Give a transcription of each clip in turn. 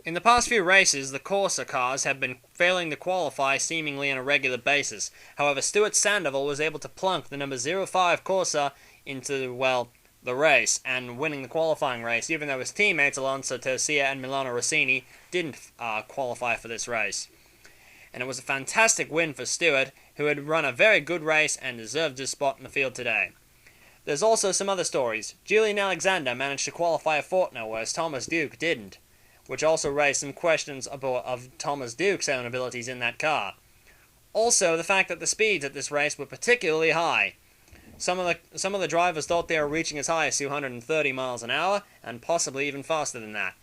In the past few races, the Corsa cars have been failing to qualify seemingly on a regular basis. However, Stuart Sandoval was able to plunk the number 05 Corsa into, well, the race, and winning the qualifying race, even though his teammates Alonso Tosia and Milano Rossini didn't qualify for this race. And it was a fantastic win for Stuart, who had run a very good race and deserved his spot in the field today. There's also some other stories. Julian Alexander managed to qualify a Fortno, whereas Thomas Duke didn't, which also raised some questions of Thomas Duke's own abilities in that car. Also, the fact that the speeds at this race were particularly high. Some of the drivers thought they were reaching as high as 230 miles an hour, and possibly even faster than that.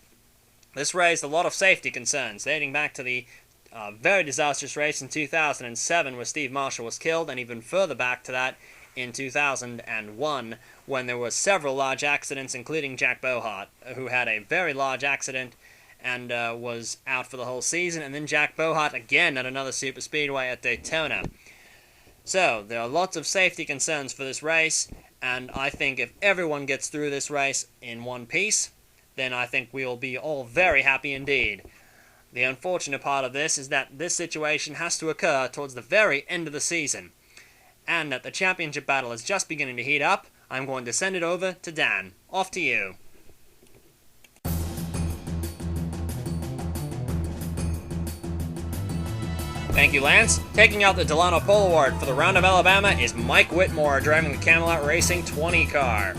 This raised a lot of safety concerns, dating back to the very disastrous race in 2007 where Steve Marshall was killed, and even further back to that in 2001 when there were several large accidents, including Jack Bohart, who had a very large accident and was out for the whole season, and then Jack Bohart again at another superspeedway at Daytona. So, there are lots of safety concerns for this race, and I think if everyone gets through this race in one piece, then I think we will be all very happy indeed. The unfortunate part of this is that this situation has to occur towards the very end of the season, and that the championship battle is just beginning to heat up. I'm going to send it over to Dan. Off to you. Thank you, Lance. Taking out the Delano Pole Award for the Round of Alabama is Mike Whitmore driving the Camelot Racing 20 car.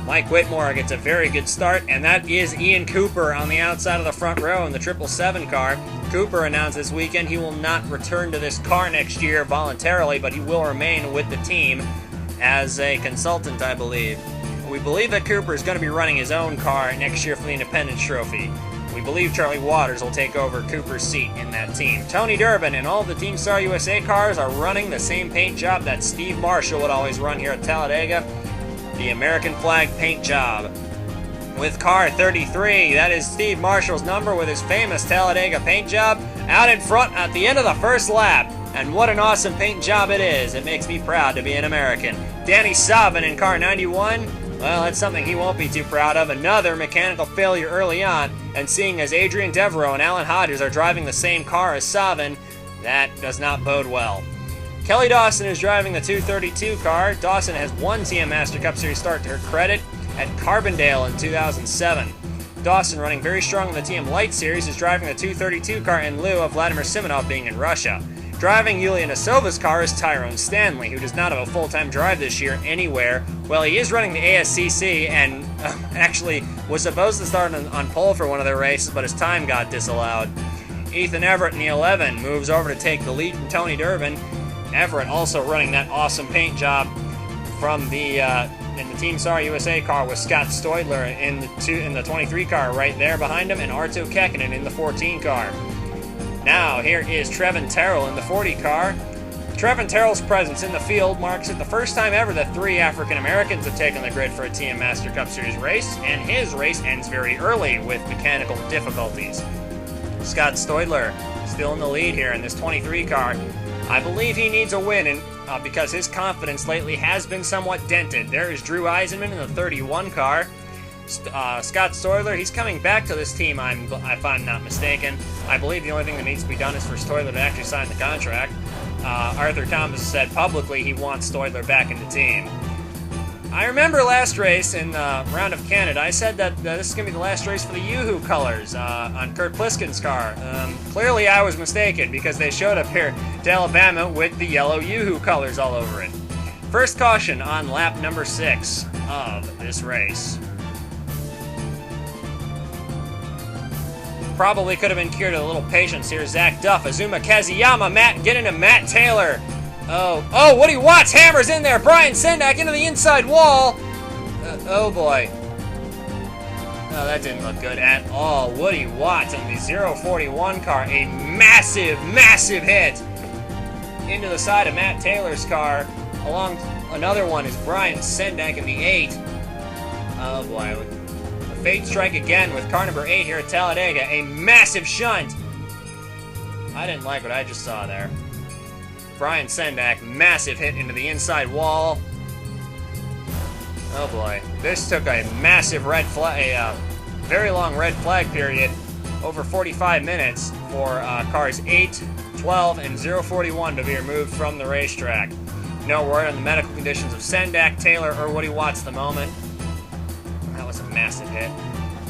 Mike Whitmore gets a very good start, and that is Ian Cooper on the outside of the front row in the 777 car. Cooper announced this weekend he will not return to this car next year voluntarily, but he will remain with the team as a consultant, I believe. We believe that Cooper is going to be running his own car next year for the Independence Trophy. We believe Charlie Waters will take over Cooper's seat in that team. Tony Durbin and all the Team Star USA cars are running the same paint job that Steve Marshall would always run here at Talladega, the American flag paint job. With car 33, that is Steve Marshall's number with his famous Talladega paint job, out in front at the end of the first lap. And what an awesome paint job it is. It makes me proud to be an American. Danny Savin in car 91. Well, that's something he won't be too proud of. Another mechanical failure early on, and seeing as Adrian Devereux and Alan Hodges are driving the same car as Savin, that does not bode well. Kelly Dawson is driving the 232 car. Dawson has one TM Master Cup Series start to her credit at Carbondale in 2007. Dawson, running very strong in the TM Light Series, is driving the 232 car in lieu of Vladimir Simonov being in Russia. Driving Yulia Nasova's car is Tyrone Stanley, who does not have a full-time drive this year anywhere. Well, he is running the ASCC and actually was supposed to start on pole for one of their races, but his time got disallowed. Ethan Everett in the 11 moves over to take the lead from Tony Durbin. Everett also running that awesome paint job from the in the Team Star USA car with Scott Stoidler in the 23 car right there behind him, and Arto Kekkonen in the 14 car. Now, here is Trevin Terrell in the 40 car. Trevin Terrell's presence in the field marks it the first time ever that 3 African Americans have taken the grid for a TM Master Cup Series race, and his race ends very early with mechanical difficulties. Scott Stoidler still in the lead here in this 23 car. I believe he needs a win because his confidence lately has been somewhat dented. There is Drew Eisenman in the 31 car. Scott Stoidler, he's coming back to this team, if I'm not mistaken. I believe the only thing that needs to be done is for Stoidler to actually sign the contract. Arthur Thomas said publicly he wants Stoidler back in the team. I remember last race in the Round of Canada, I said that this is going to be the last race for the Yoo-Hoo colors on Kurt Pliskin's car. Clearly I was mistaken because they showed up here to Alabama with the yellow Yoo-Hoo colors all over it. First caution on lap number 6 of this race. Probably could have been cured with a little patience here. Zach Duff, Azuma Kazuyama, get into Matt Taylor. Oh, Woody Watts hammers in there. Brian Sendak into the inside wall. Oh boy. Oh, that didn't look good at all. Woody Watts in the 041 car, a massive, massive hit into the side of Matt Taylor's car. Along another one is Brian Sendak in the 8. Oh boy. Fate strike again with car number 8 here at Talladega. A massive shunt. I didn't like what I just saw there. Brian Sendak, massive hit into the inside wall. Oh boy. This took a massive red flag, a very long red flag period over 45 minutes for cars 8, 12, and 041 to be removed from the racetrack. No word on the medical conditions of Sendak, Taylor, or Woody Watts at the moment. That was a massive hit.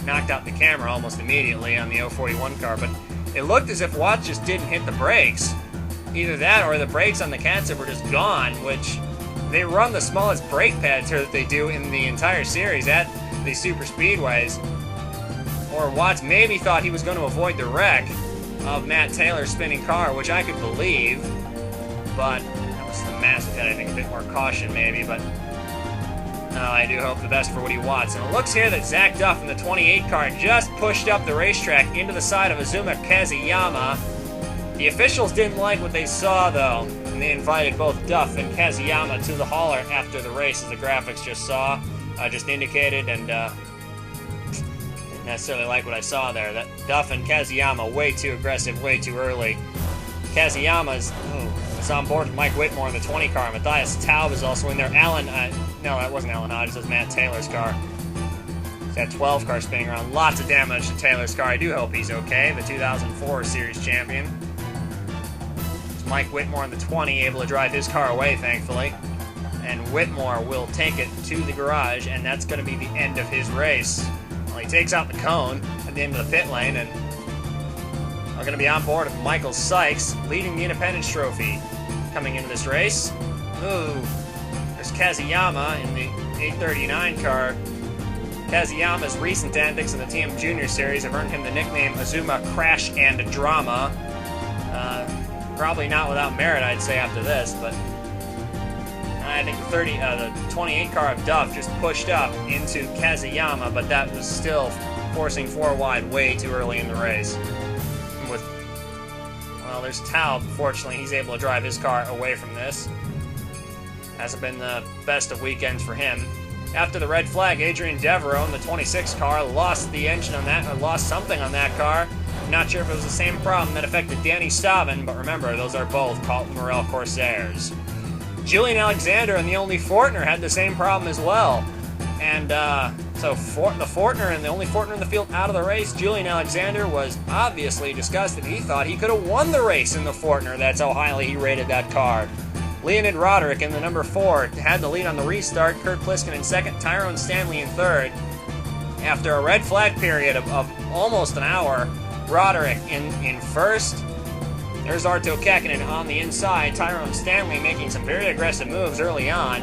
Knocked out the camera almost immediately on the 041 car, but it looked as if Watts just didn't hit the brakes. Either that or the brakes on the Catsup were just gone, which they run the smallest brake pads here that they do in the entire series at the super speedways. Or Watts maybe thought he was going to avoid the wreck of Matt Taylor's spinning car, which I could believe, but that was a massive hit. I think a bit more caution maybe, but I do hope the best for Woody Watts. And it looks here that Zach Duff in the 28 car just pushed up the racetrack into the side of Azuma Kazuyama. The officials didn't like what they saw, though, and they invited both Duff and Kazuyama to the hauler after the race, as the graphics just indicated, and didn't necessarily like what I saw there. That Duff and Kazuyama way too aggressive, way too early. Kazuyama's was on board with Mike Whitmore in the 20 car. Matthias Taub is also in there. No, that wasn't Alan Hodges. That was Matt Taylor's car. That 12 car spinning around. Lots of damage to Taylor's car. I do hope he's okay. The 2004 series champion. It's Mike Whitmore in the 20, able to drive his car away, thankfully. And Whitmore will take it to the garage, and that's going to be the end of his race. Well, he takes out the cone at the end of the pit lane, and we're going to be on board with Michael Sykes leading the Independence Trophy coming into this race. Ooh, there's Kazuyama in the 839 car. Kazuyama's recent antics in the TM Junior Series have earned him the nickname Azuma Crash and Drama. Probably not without merit, I'd say, after this, but I think the 28 car of Duff just pushed up into Kazuyama, but that was still forcing 4 wide way too early in the race. Well, there's Taub. Fortunately, he's able to drive his car away from this. Hasn't been the best of weekends for him. After the red flag, Adrian Devereux in the 26 car lost the engine on that, or lost something on that car. I'm not sure if it was the same problem that affected Danny Stavin, but remember, those are both Colton Morel Corsairs. Julian Alexander and the only Fortner had the same problem as well. And so the Fortner and the only Fortner in the field out of the race, Julian Alexander, was obviously disgusted. He thought he could have won the race in the Fortner. That's how highly he rated that car. Leonid Roderick in the number 4 had the lead on the restart. Kurt Pliskin in second. Tyrone Stanley in third. After a red flag period of almost an hour, Roderick in first. There's Arto Kekkonen on the inside. Tyrone Stanley making some very aggressive moves early on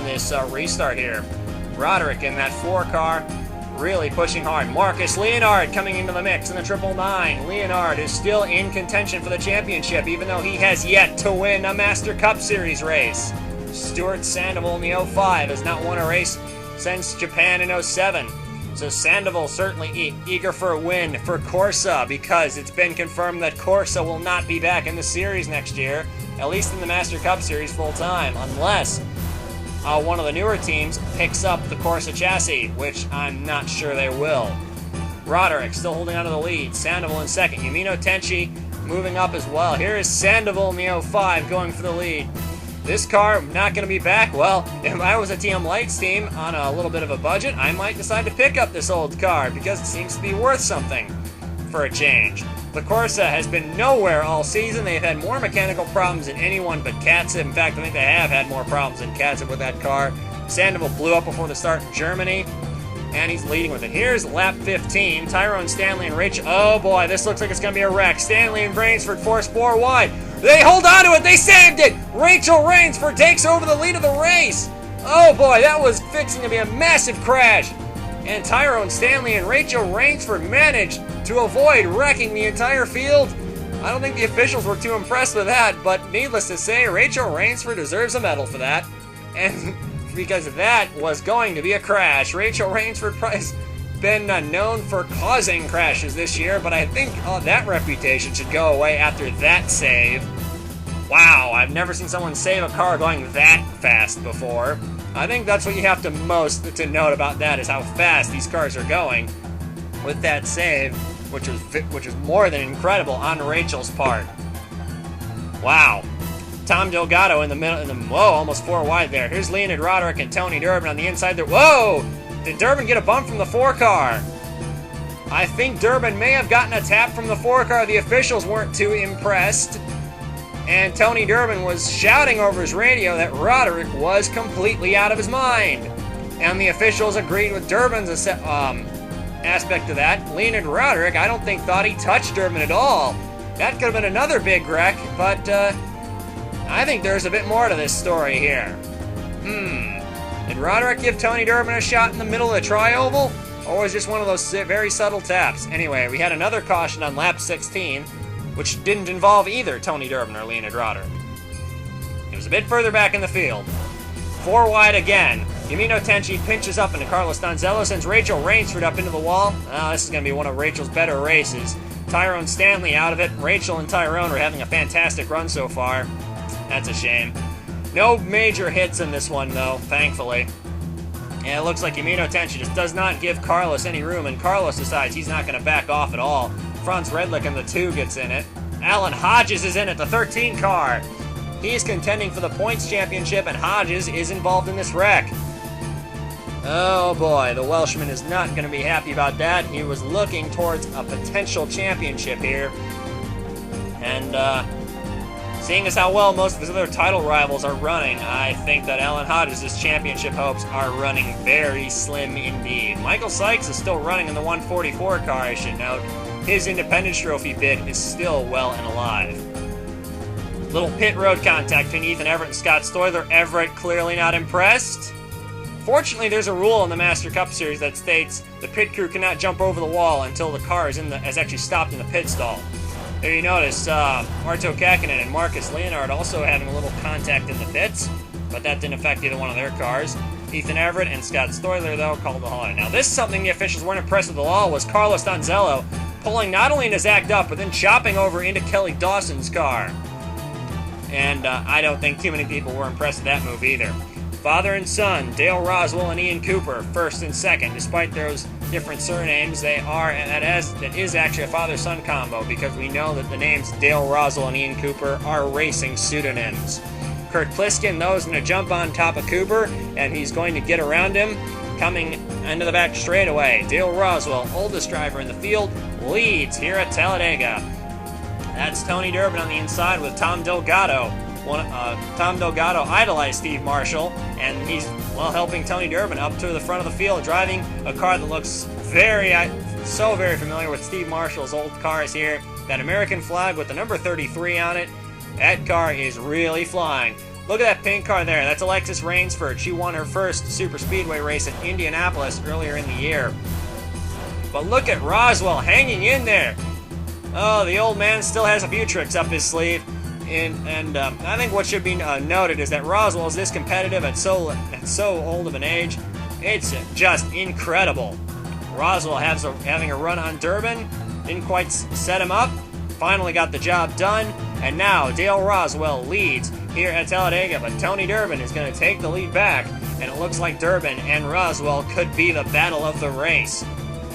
this restart here. Roderick in that 4 car, really pushing hard. Marcus Leonard coming into the mix in the 999. Leonard is still in contention for the championship, even though he has yet to win a Master Cup Series race. Stuart Sandoval in the 05 has not won a race since Japan in 07. So Sandoval certainly eager for a win for Corsa, because it's been confirmed that Corsa will not be back in the series next year, at least in the Master Cup Series full-time, unless one of the newer teams picks up the Corsa chassis, which I'm not sure they will. Roderick still holding on to the lead. Sandoval in second. Yumino Tenchi moving up as well. Here is Sandoval in the 05 going for the lead. This car not going to be back. Well, if I was a TM Lights team on a little bit of a budget, I might decide to pick up this old car because it seems to be worth something for a change. The Corsa has been nowhere all season. They've had more mechanical problems than anyone but Katzeb. In fact, I think they have had more problems than Katzeb with that car. Sandoval blew up before the start in Germany, and he's leading with it. Here's lap 15. Tyrone Stanley and Rachel. Oh boy, this looks like it's going to be a wreck. Stanley and Rainsford forced 4 wide. They hold on to it. They saved it. Rachel Rainsford takes over the lead of the race. Oh boy, that was fixing to be a massive crash. And Tyrone Stanley and Rachel Rainsford managed to avoid wrecking the entire field. I don't think the officials were too impressed with that, but needless to say, Rachel Rainsford deserves a medal for that. And because that was going to be a crash. Rachel Rainsford has been known for causing crashes this year, but I think that reputation should go away after that save. Wow, I've never seen someone save a car going that fast before. I think that's what you have to note about that, is how fast these cars are going with that save, which was more than incredible on Rachel's part. Wow. Tom Delgado in the middle, whoa, almost 4 wide there. Here's Leonid Roderick and Tony Durbin on the inside there. Whoa! Did Durbin get a bump from the 4 car? I think Durbin may have gotten a tap from the 4 car. The officials weren't too impressed. And Tony Durbin was shouting over his radio that Roderick was completely out of his mind. And the officials agreed with Durbin's aspect of that. Leonid Roderick, I don't think, thought he touched Durbin at all. That could have been another big wreck, but I think there's a bit more to this story here. Did Roderick give Tony Durbin a shot in the middle of the tri-oval? Or was it just one of those very subtle taps? Anyway, we had another caution on lap 16, which didn't involve either Tony Durbin or Leonid Roderick. It was a bit further back in the field. 4 wide again. Yumino Tenchi pinches up into Carlos Donzello, sends Rachel Rainsford up into the wall. This is going to be one of Rachel's better races. Tyrone Stanley out of it. Rachel and Tyrone are having a fantastic run so far. That's a shame. No major hits in this one, though, thankfully. Yeah, it looks like Yumino Tenchi just does not give Carlos any room, and Carlos decides he's not going to back off at all. Franz Redlich in the 2 gets in it. Alan Hodges is in it, the 13 car. He's contending for the points championship, and Hodges is involved in this wreck. Oh boy, the Welshman is not going to be happy about that. He was looking towards a potential championship here. And seeing as how well most of his other title rivals are running, I think that Alan Hodges' championship hopes are running very slim indeed. Michael Sykes is still running in the 144 car, I should note. His Independence Trophy bid is still well and alive. Little pit road contact between Ethan Everett and Scott Stoyler. Everett clearly not impressed. Fortunately, there's a rule in the Master Cup Series that states the pit crew cannot jump over the wall until the car is actually stopped in the pit stall. There you notice Arto Kakinen and Marcus Leonard also having a little contact in the pits, but that didn't affect either one of their cars. Ethan Everett and Scott Stoyler, though, called the holiday. Now, this is something the officials weren't impressed with at all, was Carlos Donzello pulling not only into Zach Duff, but then chopping over into Kelly Dawson's car. And I don't think too many people were impressed with that move either. Father and son, Dale Roswell and Ian Cooper, first and second. Despite those different surnames, that is actually a father-son combo, because we know that the names Dale Roswell and Ian Cooper are racing pseudonyms. Kurt Pliskin, though, is going to jump on top of Cooper, and he's going to get around him, coming into the back straightaway. Dale Roswell, oldest driver in the field, leads here at Talladega. That's Tony Durbin on the inside with Tom Delgado. Tom Delgado idolized Steve Marshall, and he's, helping Tony Durbin up to the front of the field, driving a car that looks very familiar with Steve Marshall's old cars here. That American flag with the number 33 on it. That car is really flying. Look at that pink car there. That's Alexis Rainsford. She won her first super speedway race at Indianapolis earlier in the year. But look at Roswell hanging in there. Oh, the old man still has a few tricks up his sleeve. And I think what should be noted is that Roswell is this competitive at so old of an age. It's just incredible. Roswell having a run on Durbin, didn't quite set him up, finally got the job done, and now Dale Roswell leads here at Talladega, but Tony Durbin is going to take the lead back, and it looks like Durbin and Roswell could be the battle of the race.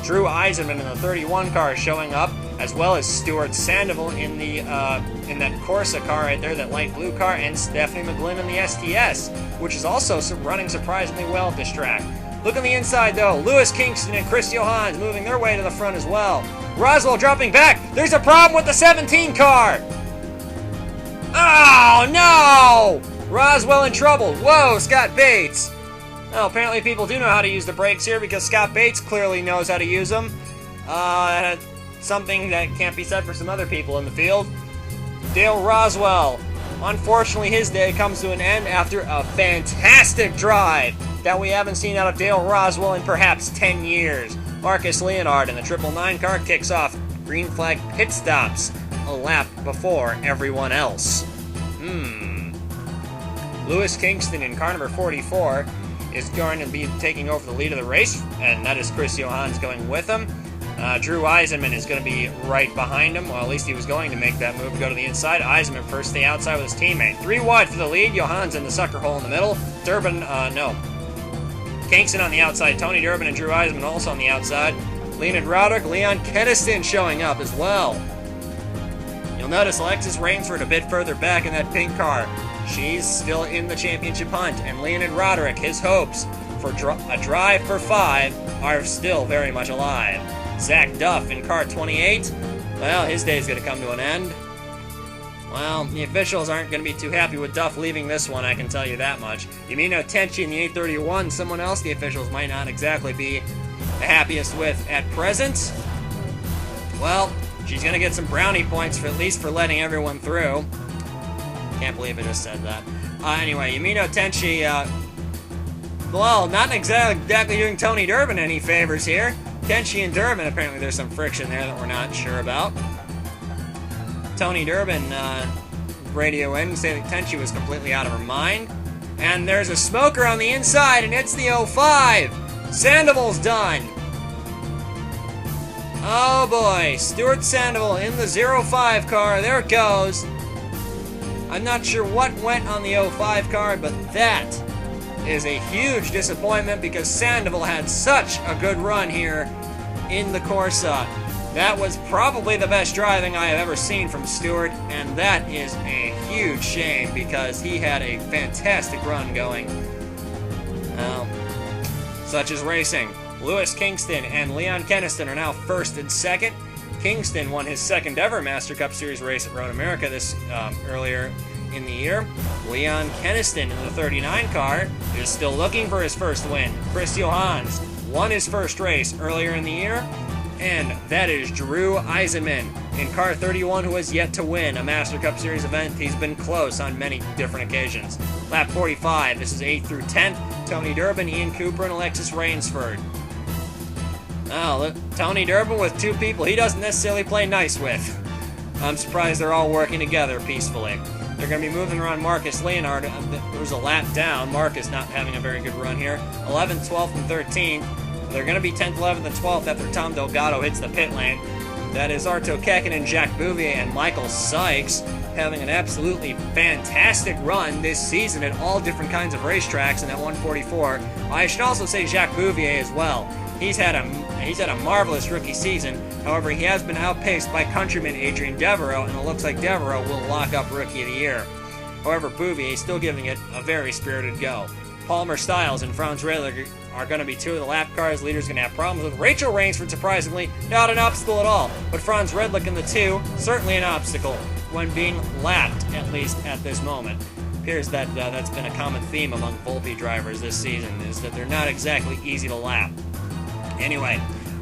Drew Eisenman in the 31 car showing up, as well as Stuart Sandoval in that Corsa car right there, that light blue car, and Stephanie McGlynn in the STS, which is also running surprisingly well at this track. Look on the inside, though. Lewis Kingston and Chris Johans moving their way to the front as well. Roswell dropping back. There's a problem with the 17 car. Oh, no! Roswell in trouble. Whoa, Scott Bates. Well, apparently people do know how to use the brakes here, because Scott Bates clearly knows how to use them. Something that can't be said for some other people in the field. Dale Roswell. Unfortunately, his day comes to an end after a fantastic drive that we haven't seen out of Dale Roswell in perhaps 10 years. Marcus Leonard in the 999 car kicks off green flag pit stops a lap before everyone else. Lewis Kingston in car number 44 is going to be taking over the lead of the race, and that is Chris Johans going with him. Drew Eisenman is going to be right behind him. Well, at least he was going to make that move to go to the inside. Eisenman first, the outside with his teammate. 3 wide for the lead. Johans in the sucker hole in the middle. Kingston on the outside. Tony Durbin and Drew Eisenman also on the outside. Leonid Roderick, Leon Keniston showing up as well. You'll notice Alexis Rainsford a bit further back in that pink car. She's still in the championship hunt, and Leonid Roderick, his hopes for a drive for 5 are still very much alive. Zach Duff in car 28. Well, his day's going to come to an end. Well, the officials aren't going to be too happy with Duff leaving this one, I can tell you that much. Yumino Tenchi in the 831, someone else the officials might not exactly be the happiest with at present. Well, she's going to get some brownie points for at least for letting everyone through. Can't believe I just said that. Anyway, Yumino Tenchi, well, not exactly doing Tony Durbin any favors here. Tenchi and Durbin, apparently there's some friction there that we're not sure about. Tony Durbin radio in and say that Tenchi was completely out of her mind. And there's a smoker on the inside, and it's the 05. Sandoval's done. Oh boy, Stuart Sandoval in the 05 car. There it goes. I'm not sure what went on the 05 car, but that is a huge disappointment because Sandoval had such a good run here in the Corsa. That was probably the best driving I have ever seen from Stewart, and that is a huge shame because he had a fantastic run going. Well, such is racing. Lewis Kingston and Leon Keniston are now first and second. Kingston won his second ever Master Cup Series race at Road America this earlier in the year. Leon Keniston in the 39 car is still looking for his first win. Chris Johans won his first race earlier in the year. And that is Drew Eisenman in car 31, who has yet to win a Master Cup Series event. He's been close on many different occasions. Lap 45, this is 8th through 10th. Tony Durbin, Ian Cooper, and Alexis Rainsford. Now, look, Tony Durbin with two people he doesn't necessarily play nice with. I'm surprised they're all working together peacefully. They're going to be moving around Marcus Leonard, who's a lap down. Marcus not having a very good run here. 11th, 12th, and 13th. They're going to be 10th, 11th, and 12th after Tom Delgado hits the pit lane. That is Arto Kekkonen, Jack Bouvier, and Michael Sykes having an absolutely fantastic run this season at all different kinds of racetracks in that 144. I should also say Jack Bouvier as well. He's had a marvelous rookie season. However, he has been outpaced by countryman Adrian Devereux, and it looks like Devereux will lock up Rookie of the Year. However, Bouvier is still giving it a very spirited go. Palmer Styles and Franz Redler are going to be two of the lap cars. Leader's going to have problems with. Rachel Rainsford, surprisingly, not an obstacle at all. But Franz Redlich in the 2, certainly an obstacle when being lapped, at least at this moment. Appears that that's been a common theme among Volpe drivers this season, is that they're not exactly easy to lap. Anyway,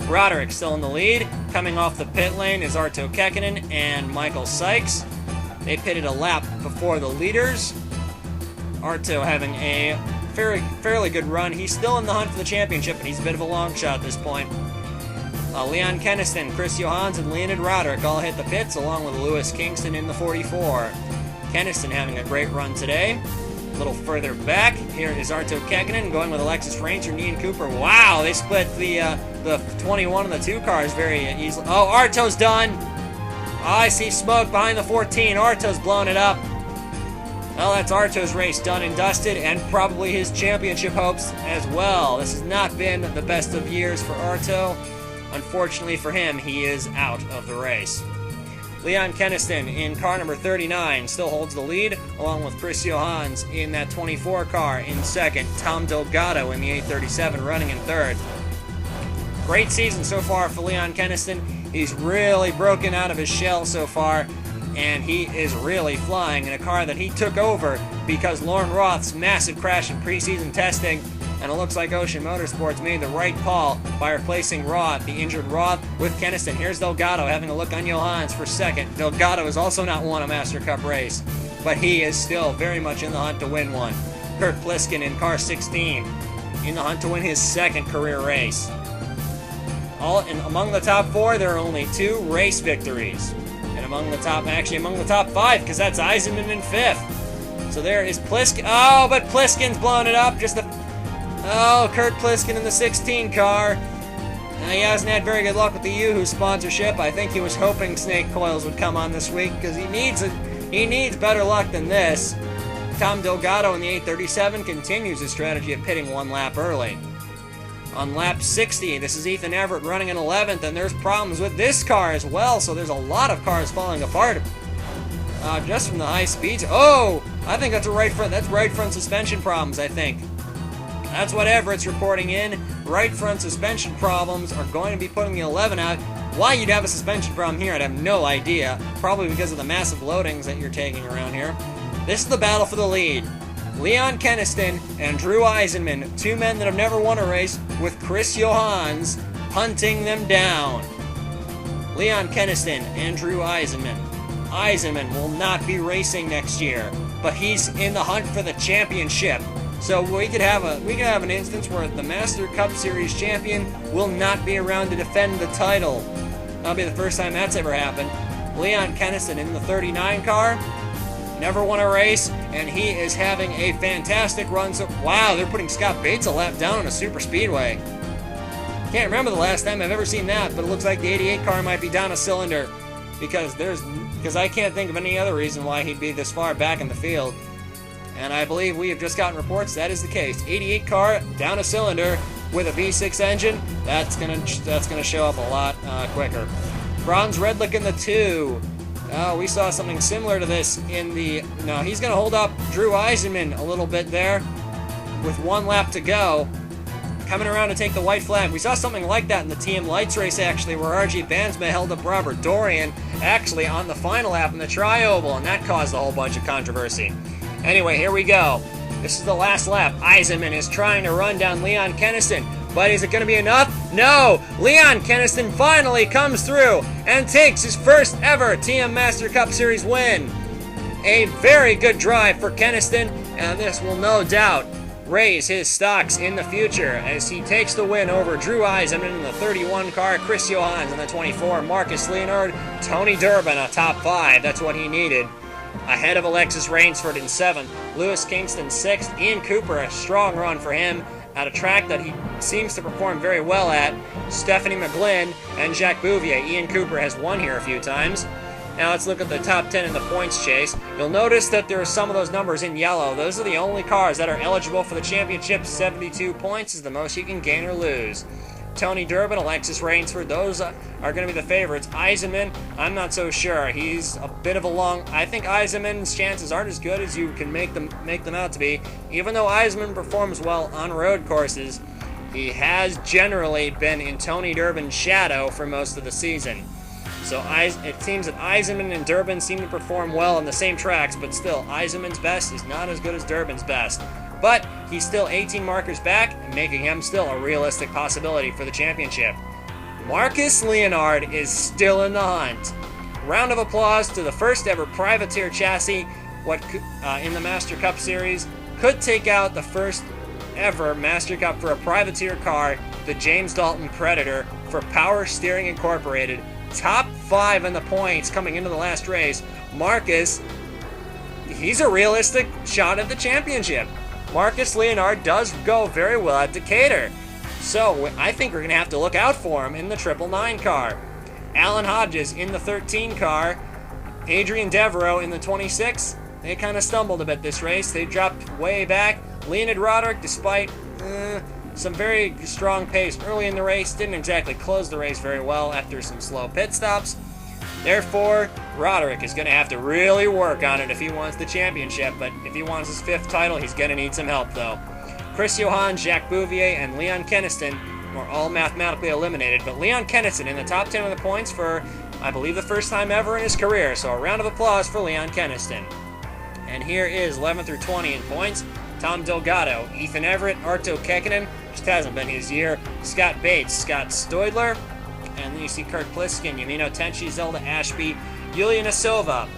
Roderick still in the lead. Coming off the pit lane is Arto Kekkonen and Michael Sykes. They pitted a lap before the leaders. Arto having a fairly good run. He's still in the hunt for the championship, and he's a bit of a long shot at this point. Leon Keniston, Chris Johans, and Leonid Roderick all hit the pits, along with Lewis Kingston in the 44. Keniston having a great run today. A little further back, here is Arto Kekkonen going with Alexis Rainsford and Ian Cooper. Wow, they split the 21 and the 2 cars very easily. Oh, Arto's done. Oh, I see smoke behind the 14. Arto's blown it up. Well, that's Arto's race done and dusted, and probably his championship hopes as well. This has not been the best of years for Arto. Unfortunately for him, he is out of the race. Leon Keniston in car number 39 still holds the lead, along with Chris Johans in that 24 car in second. Tom Delgado in the 837 running in third. Great season so far for Leon Keniston. He's really broken out of his shell so far, and he is really flying in a car that he took over because Lauren Roth's massive crash in preseason testing, and it looks like Ocean Motorsports made the right call by replacing Roth, the injured Roth, with Keniston. Here's Delgado having a look on Johans for second. Delgado has also not won a Master Cup race, but he is still very much in the hunt to win one. Kurt Pliskin in car 16 in the hunt to win his second career race. Among the top 4, there are only 2 race victories. And among the top 5, because that's Eisenman in 5th. So there is Pliskin. Oh, but Pliskin's blown it up. Kurt Pliskin in the 16 car. He hasn't had very good luck with the Yoo-Hoo sponsorship. I think he was hoping Snake Coils would come on this week because he needs better luck than this. Tom Delgado in the 837 continues his strategy of pitting 1 lap early. On lap 60, this is Ethan Everett running in 11th, and there's problems with this car as well, so there's a lot of cars falling apart just from the high speeds. Oh, I think that's right front suspension problems, I think. That's what Everett's reporting in. Right front suspension problems are going to be putting the 11 out. Why you'd have a suspension problem here, I'd have no idea. Probably because of the massive loadings that you're taking around here. This is the battle for the lead. Leon Keniston and Drew Eisenman, two men that have never won a race, with Chris Johans hunting them down. Leon Keniston and Drew Eisenman. Eisenman will not be racing next year, but he's in the hunt for the championship. So we could have an instance where the Master Cup Series champion will not be around to defend the title. That'll be the first time that's ever happened. Leon Keniston in the 39 car, never won a race, and he is having a fantastic run. So wow, they're putting Scott Bates a lap down on a super speedway. Can't remember the last time I've ever seen that, but it looks like the 88 car might be down a cylinder because I can't think of any other reason why he'd be this far back in the field. And I believe we have just gotten reports that is the case. 88 car down a cylinder with a V6 engine. That's gonna show up a lot quicker. Franz Redlich in the 2. We saw something similar to this in the... No, he's gonna hold up Drew Eisenman a little bit there with 1 lap to go. Coming around to take the white flag. We saw something like that in the TM Lights race, actually, where RG Bansma held up Robert Dorian, actually, on the final lap in the Tri-Oval, and that caused a whole bunch of controversy. Anyway, here we go. This is the last lap. Eisenman is trying to run down Leon Keniston, but is it going to be enough? No! Leon Keniston finally comes through and takes his first ever TM Master Cup Series win. A very good drive for Keniston, and this will no doubt raise his stocks in the future as he takes the win over Drew Eisenman in the 31 car, Chris Johans in the 24, Marcus Leonard, Tony Durbin a top 5. That's what he needed. Ahead of Alexis Rainsford in 7th, Lewis Kingston 6th, Ian Cooper, a strong run for him at a track that he seems to perform very well at, Stephanie McGlynn and Jacques Bouvier. Ian Cooper has won here a few times. Now let's look at the top 10 in the points chase. You'll notice that there are some of those numbers in yellow. Those are the only cars that are eligible for the championship. 72 points is the most you can gain or lose. Tony Durbin, Alexis Rainsford, those are going to be the favorites. Eisenman, I'm not so sure. He's a bit of a long... I think Eisenman's chances aren't as good as you can make them out to be. Even though Eisenman performs well on road courses, he has generally been in Tony Durbin's shadow for most of the season. So it seems that Eisenman and Durbin seem to perform well on the same tracks, but still, Eisenman's best is not as good as Durbin's best. But he's still 18 markers back, making him still a realistic possibility for the championship. Marcus Leonard is still in the hunt. Round of applause to the first ever privateer chassis in the Master Cup Series. Could take out the first ever Master Cup for a privateer car, the James Dalton Predator for Power Steering Incorporated. Top 5 in the points coming into the last race. Marcus, he's a realistic shot at the championship. Marcus Leonard does go very well at Decatur. So I think we're going to have to look out for him in the 999 car. Alan Hodges in the 13 car. Adrian Devereux in the 26. They kind of stumbled a bit this race. They dropped way back. Leonid Roderick, despite some very strong pace early in the race, didn't exactly close the race very well after some slow pit stops. Therefore, Roderick is going to have to really work on it if he wants the championship, but if he wants his 5th title, he's going to need some help, though. Chris Johans, Jacques Bouvier, and Leon Keniston were all mathematically eliminated, but Leon Keniston in the top 10 of the points for, I believe, the first time ever in his career, so a round of applause for Leon Keniston. And here is 11 through 20 in points. Tom Delgado, Ethan Everett, Arto Kekkonen, just hasn't been his year, Scott Bates, Scott Stoidler, and then you see Kurt Pliskin, Yamino Tenchi, Zelda Ashby, Yulia Nasova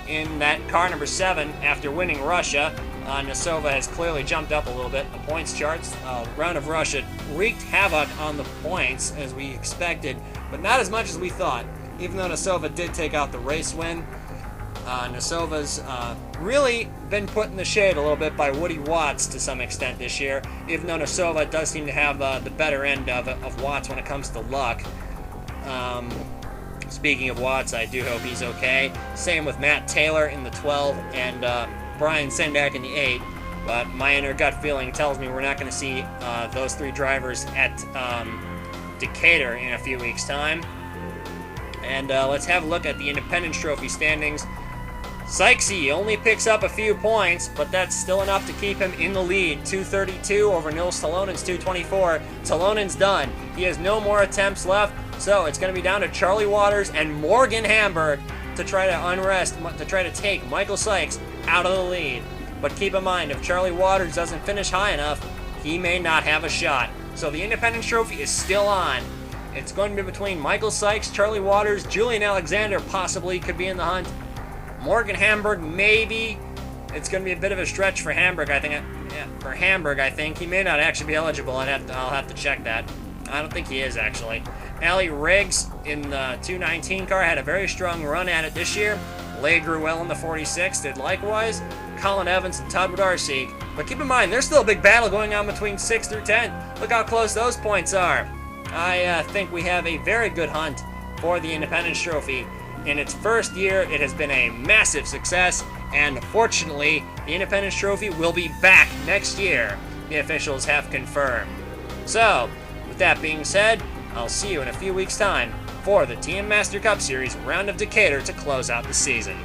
in that car number 7 after winning Russia. Nasova has clearly jumped up a little bit. The points charts, round of Russia wreaked havoc on the points as we expected, but not as much as we thought. Even though Nasova did take out the race win, Nasova's really been put in the shade a little bit by Woody Watts to some extent this year, even though Nasova does seem to have the better end of Watts when it comes to luck. Speaking of Watts, I do hope he's okay. Same with Matt Taylor in the 12 and Brian Sendak in the 8. But my inner gut feeling tells me we're not going to see those 3 drivers at Decatur in a few weeks' time. And let's have a look at the Independence Trophy standings. Sykesy only picks up a few points, but that's still enough to keep him in the lead. 232 over Nils Talonen's 224. Talonen's done. He has no more attempts left, so it's going to be down to Charlie Waters and Morgan Hamburg to try to take Michael Sykes out of the lead. But keep in mind, if Charlie Waters doesn't finish high enough, he may not have a shot. So the Independence Trophy is still on. It's going to be between Michael Sykes, Charlie Waters, Julian Alexander possibly could be in the hunt. Morgan Hamburg, maybe. It's going to be a bit of a stretch for Hamburg, I think. Yeah, for Hamburg, I think. He may not actually be eligible. I'll have to check that. I don't think he is, actually. Ali Riggs in the 219 car had a very strong run at it this year. Leigh grew well in the 46, did likewise. Colin Evans and Todd Wodarski. But keep in mind, there's still a big battle going on between 6 through 10. Look how close those points are. I think we have a very good hunt for the Independence Trophy. In its first year, it has been a massive success, and fortunately, the Independence Trophy will be back next year, the officials have confirmed. So, with that being said, I'll see you in a few weeks' time for the TM Master Cup Series Round of Decatur to close out the season.